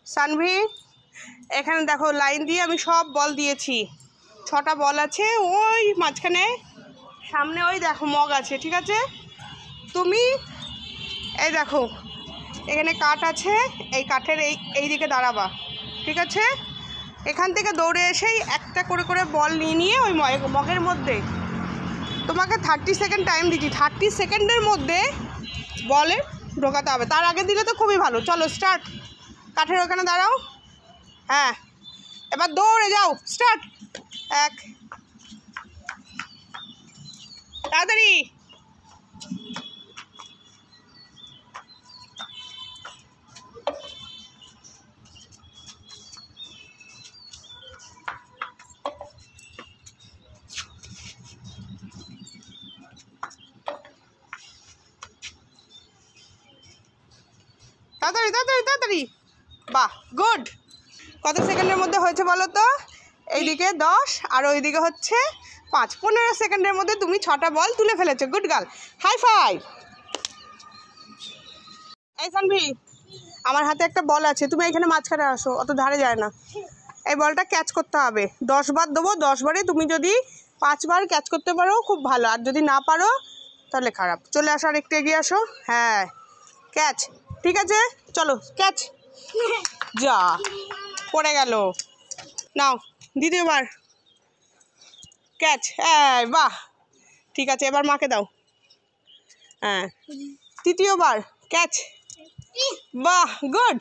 সানভি এখানে দেখো লাইন দিয়ে আমি সব বল দিয়েছি, 6টা বল আছে ওই মাঝখানে, সামনে ওই দেখো মগ আছে, ঠিক আছে? তুমি এই দেখো এখানে কাঠ আছে, এই কাঠের এই দিকে দাঁড়াবা, ঠিক আছে? এখান থেকে দৌড়ে এসেই একটা করে করে বল নিয়ে নিয়ে ওই মগের মধ্যে, তোমাকে 30 সেকেন্ড টাইম দিচ্ছি, 30 সেকেন্ডের মধ্যে বলে ঢোকাতে হবে। তার আগে দিলে তো খুবই ভালো। চলো স্টার্ট, কাঠের ওখানে দাঁড়াও। হ্যাঁ এবার দৌড়ে যাও, স্টার্ট। 1 তাড়াতাড়ি। তাড়াতাড়ি তাড়াতাড়ি তাড়াতাড়ি। বাহ, গুড। কত সেকেন্ডের মধ্যে হয়েছে বলো তো? এইদিকে 10 আর ওইদিকে হচ্ছে 5। 15 সেকেন্ডের মধ্যে তুমি 6টা বল তুলে ফেলেছো। Good girl, high five. এই সানভি, আমার হাতে একটা বল আছে, তুমি এখানে মাঝখানে আসো, অত ধারে যায় না। এই বলটা ক্যাচ করতে হবে, 10 বার দেবো, 10 বারে তুমি যদি 5 বার ক্যাচ করতে পারো খুব ভালো, আর যদি না পারো তাহলে খারাপ। চলে আসো, আর একটু এগিয়ে আসো। হ্যাঁ ক্যাচ, ঠিক আছে, চলো ক্যাচ। যা পড়ে গেল। নাও দ্বিতীয়বার ক্যাচ। হ্যাঁ বাহ, ঠিক আছে, এবার মাকে দাও। হ্যাঁ তৃতীয়বার ক্যাচ। বাহ, গুড।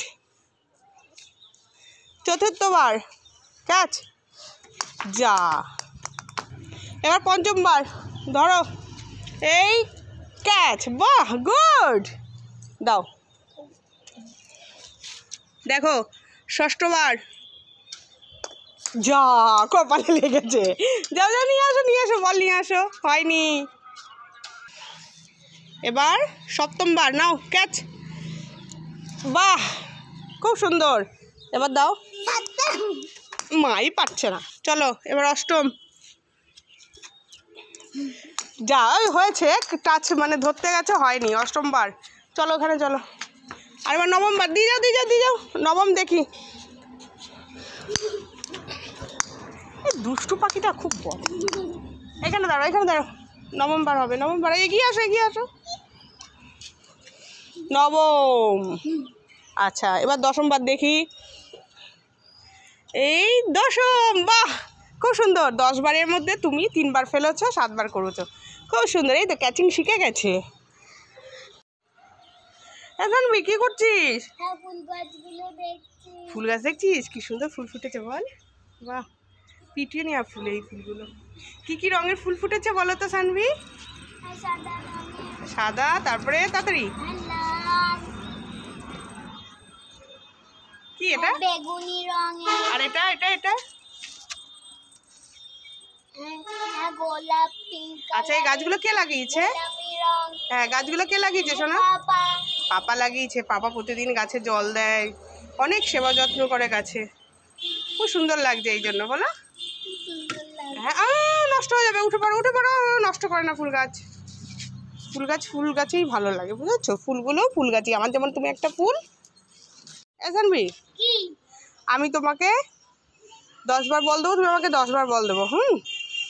চতুর্থবার ক্যাচ। যা, এবার পঞ্চমবার ধরো, এই ক্যাচ। বাহ, গুড। দাও, দেখো ষষ্ঠবার। যা, কপালে লেগেছে। যাও যাও, নিয়ে আসো নিয়ে আসো, বল নিয়ে আসো। হয়নি। এবার সপ্তমবার, নাও ক্যাচ। বাহ, খুব সুন্দর। এবার দাও। মাই পারছে না। চলো এবার অষ্টম। যা, হয়েছে, টাচ মানে ধরতে গেছে, হয়নি। অষ্টমবার, চলো ওখানে চলো। আর এবার নবমবার, দিয়ে যাও দিয়ে যাও দিয়ে যাও। নবম দেখি। এই দুষ্টু পাখিটা খুব বড়। এখানে দাঁড়াও এখানে দাঁড়াও, নবমবার হবে। নবমবার, এগিয়ে আসো এগিয়ে আসো। নবম। আচ্ছা এবার দশমবার দেখি। এই দশম। বাহ, খুব সুন্দর। 10 বারের মধ্যে তুমি 3 বার ফেলেছো, 7 বার করেছো, খুব সুন্দর। এই তো ক্যাচিং শিখে গেছে। এখন কি করছিস? ফুল গাছ দেখছিস? কি সুন্দর ফুল ফুটেছে বল। বাহ, পিটিয়ে নেওয়া ফুল। এই ফুলগুলো কি কি রঙের ফুল ফুটেছে বলো তো সানভি? সাদা, তারপরে তাড়াতাড়ি কি এটা? বেগুনি রঙের। আর এটা এটা এটা গোলাপি। আচ্ছা এই গাছগুলো কে লাগিয়েছে? হ্যাঁ গাছগুলো কে লাগিয়েছে সোনা? পাপা লাগিয়েছে। পাপা প্রতিদিন গাছে জল দেয়, অনেক সেবা যত্ন করে গাছে। খুব সুন্দর লাগছে এই জন্য, বলো? হ্যাঁ নষ্ট হয়ে যাবে, উঠে পড়ো উঠে পড়ো। নষ্ট করে না ফুল গাছ। ফুল গাছেই ভালো লাগে, বুঝেছো? ফুলগুলো ফুল গাছই, আমার যেমন তুমি একটা ফুল। সানভি, আমি তোমাকে 10 বার বল দেবো, তুমি আমাকে 10 বার বল দেবো।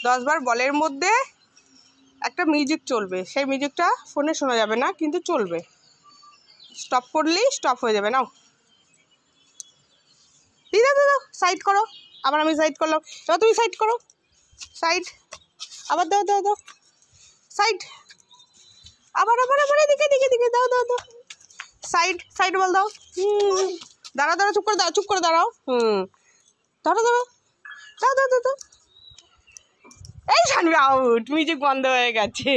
10 বার বলের মধ্যে একটা মিউজিক চলবে, সেই মিউজিকটা ফোনে শোনা যাবে না, কিন্তু চলবে। স্টপ করলেই স্টপ হয়ে যাবে। নাও দিদা দাদা, সাইড করো। আবার আমি সাইড করলাম, এবার তুমি সাইড করো। সাইড, আবার দাও দাও দাও, সাইড, আবার আবার আবার এদিকে দিকে দিকে দাও দাও দাও। সাইড সাইড বল দাও। দাঁড়াও দাঁড়াও, চুপ করে দাও, চুপ করে দাঁড়াও। দাঁড়াও দাঁড়াও, দাও দাও দাও দাও। এই সানভি আউট, মিউজিক বন্ধ হয়ে গেছে।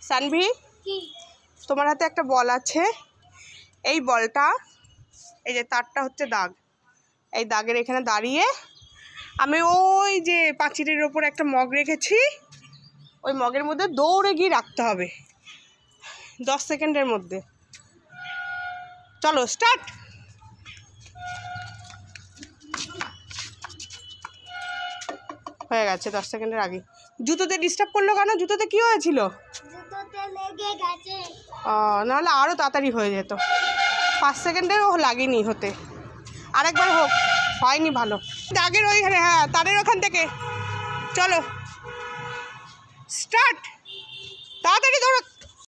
সানভি, তোমার হাতে একটা বল আছে। এই বলটা, এই যে তারটা হচ্ছে দাগ, এই দাগের এখানে দাঁড়িয়ে আমি ওই যে পাঁচিলের ওপর একটা মগ রেখেছি, ওই মগের মধ্যে দৌড়ে গিয়ে রাখতে হবে 10 সেকেন্ডের মধ্যে। চলো স্টার্ট। হয়ে গেছে 10 সেকেন্ডের আগে। জুতোতে ডিস্টার্ব করলো কেন? জুতোতে কি হয়েছিল? জুতোতে লেগে গেছে। নাহলে আরও তাড়াতাড়ি হয়ে যেত। 5 সেকেন্ডেরও লাগেনি হতে, আরেকবার হোক, হয়নি ভালো। আগের ওইখানে, হ্যাঁ তারের ওখান থেকে চলো, স্টার্ট, তাড়াতাড়ি দৌড়ো।